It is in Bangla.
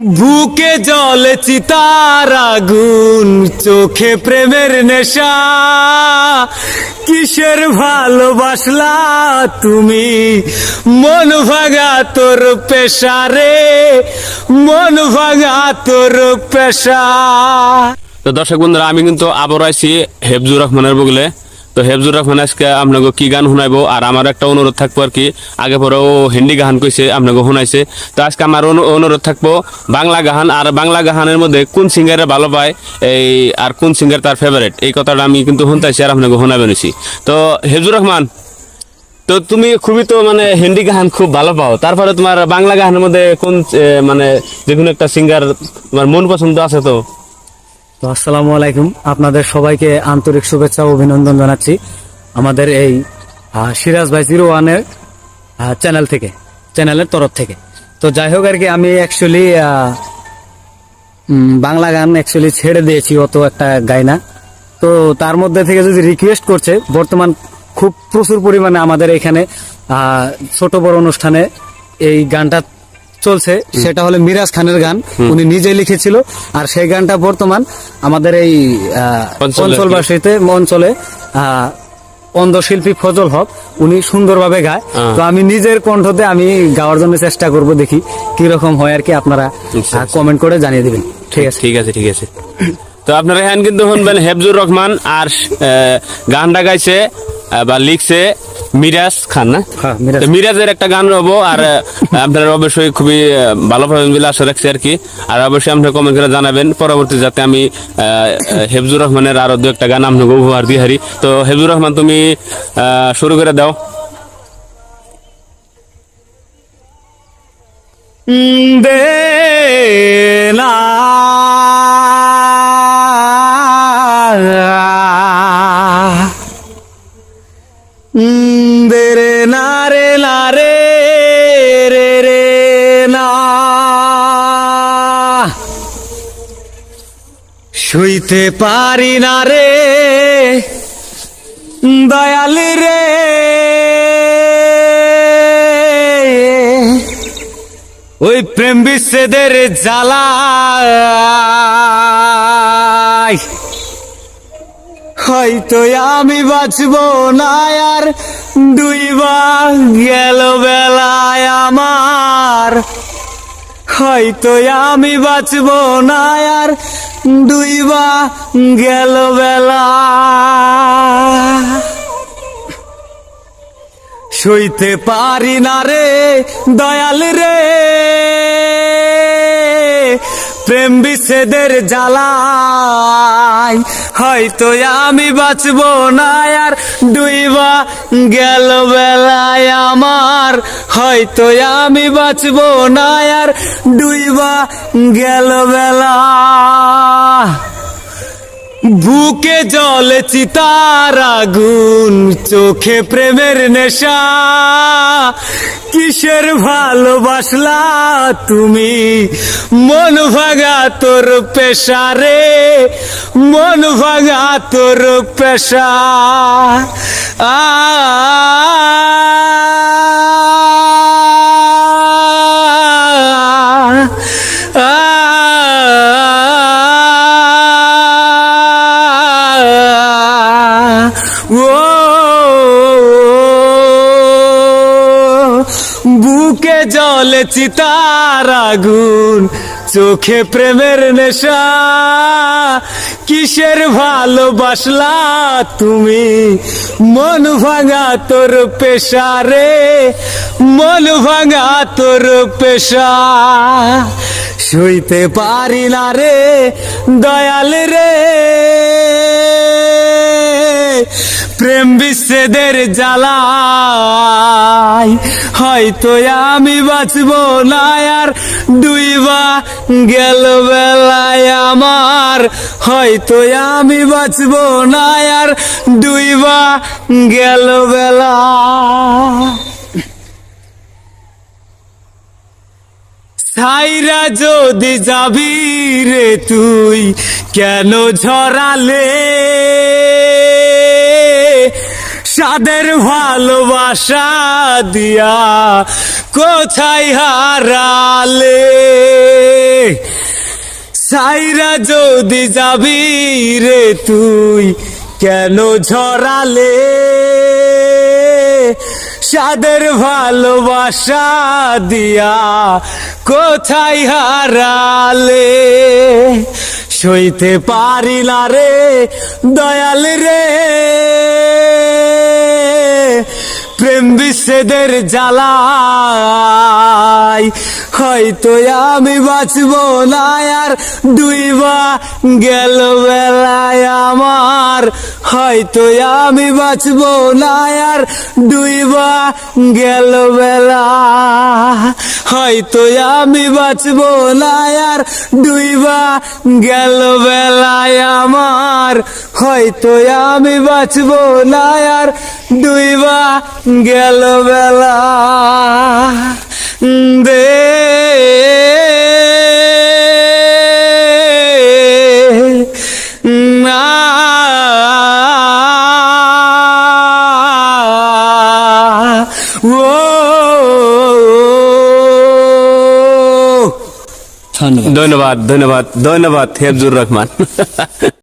বুকে জলে চিতার আগুন, চোখে প্রেমের নেশা, কিসের ভালোবাসলা তুমি, মন ভাঙা তোর পেশা রে, মন ভাঙা তোর পেশা। তো দর্শক বন্ধুরা, আমি কিন্তু আবার আইছি হেফজুর রহমানের বগলে। তো হেফজুর রহমান আজকে আপনাকে কি গান শুনাইবো, আর আমার একটা অনুরোধ থাকবো আর কি, আগে পরে ও হিন্দি গান কইছে আপনাকে শুনাইছে, তো আজকে আমার অনুরোধ থাকবো বাংলা গান। আর বাংলা গানের মধ্যে কোন সিঙ্গারে ভালো পায় এই আর কোন সিঙ্গার তার ফেভারিট, এই কথাটা আমি কিন্তু শুনতেছি আর আপনাকে শোনাবে নিছি। তো হেফজুর রহমান, তো তুমি খুবই তো মানে হিন্দি গান খুব ভালো পাও, তারপরে তোমার বাংলা গানের মধ্যে কোন মানে যে কোনো একটা সিঙ্গার তোমার মন পছন্দ আছে? তো তো আসসালামু আলাইকুম, আপনাদের সবাইকে আন্তরিক শুভেচ্ছা ও অভিনন্দন জানাচ্ছি আমাদের এই সিরাজ ভাই 01-এর চ্যানেলের তরফ থেকে। তো যাই হোক আর কি, আমি অ্যাকচুয়ালি বাংলা গান অ্যাকচুয়ালি ছেড়ে দিয়েছি, অত একটা গাই না। তো তার মধ্যে থেকে যদি রিকোয়েস্ট করছে, বর্তমান খুব প্রচুর পরিমাণে আমাদের এখানে ছোট বড় অনুষ্ঠানে এই গানটা চলছে, সেটা হলো মিরাজ খানের গান, উনি নিজে লিখেছিল। আর সেই গানটা বর্তমান আমাদের এই অঞ্চলবাসীতে অঞ্চলে অন্ধ শিল্পী ফজল হক উনি সুন্দরভাবে গায়। তো আমি নিজের কণ্ঠতে আমি গাওয়ার জন্য চেষ্টা করব, দেখি কিরকম হয় আর কি, আপনারা কমেন্ট করে জানিয়ে দিবেন। ঠিক আছে, ঠিক আছে, ঠিক আছে। তো আপনারা হ্যান কিন্তু শুনবেন হেফজুর রহমান, আর গানটা গাইছে বা লিখছে মিরাজ খান, না? মিরাজের একটা গান হবো, আর আপনারা অবশ্যই খুবই ভালো পাবেন বলে আশা রাখছি আর কি। আর অবশ্যই আপনারা কমেন্ট করে জানাবেন পরবর্তী, যাতে আমি হেফজুর রহমানের আরো দু একটা গান আপনাকে উপহার দিয়ে হারি। তো হেফজুর রহমান, তুমি শুরু করে দাও। দে না দে রে না রে না রে রে রে না, শুইতে পারি না রে দয়াল রে, ওই প্রেম বিচ্ছেদের জ্বালায় হয়তো আমি বাঁচব না আর, ডুইবা গেল বেলায় আমার, হয়তো আমি বাঁচব না আর, ডুইবা গেল বেলা, সইতে পারি না রে দয়াল রে প্রেম বিচ্ছেদের জ্বালায়, হয়তো আমি বাঁচব না আর, ডুইবা গেল বেলায় আমার, হয়তো আমি বাঁচব না আর, ডুইবা গেল বেলা। বুকে জলে চিতার আগুন, চোখে প্রেমের নেশা, কিসের ভালোবাসলা তুমি, মন ভাঙা তোর পেশা রে, মন ভাঙা তোর পেশা। বুকে জলে চিতার আগুন, চোখে প্রেমের নেশা, কিসের ভালোবাসলা তুমি, মন ভাঙা তোর পেশা রে, মন ভাঙা তোর পেশা। সইতে পারি না রে দয়াল রে প্রেম বিচ্ছেদের জ্বালায়, হয়তো আমি বাঁচব না আর, ডুইবা গেল বেলায় আমার, হয়তো আমি বাঁচব না আর, ডুইবা গেল বেলা। ছাইরা যদি যাবি রে তুই, কেন ঝরালে সাদের ভালোবাসা দিয়া, কোথায় হারালে সাইরা যদি যাবি রে তুই কেন ঝরালে সাদের ভালোবাসা দিয়া কোথায় হারালে সইতে পারি না রে দয়াল রে প্রেম বিচ্ছেদের জ্বালাই হয়তো আমি বাঁচবো না আর ডুইবা গেল বেলায় আমার হয়তো আমি বাঁচবো না আর ডুইবা গেল বেলা হয়তো আমি বাঁচবো না আর ডুইবা গেল বেলায় আমার হয়তো আমি বাঁচবো না আর ডুইবা গেল বেলা দে না ও ধন্যবাদ ধন্যবাদ ধন্যবাদ হেফজুর রহমান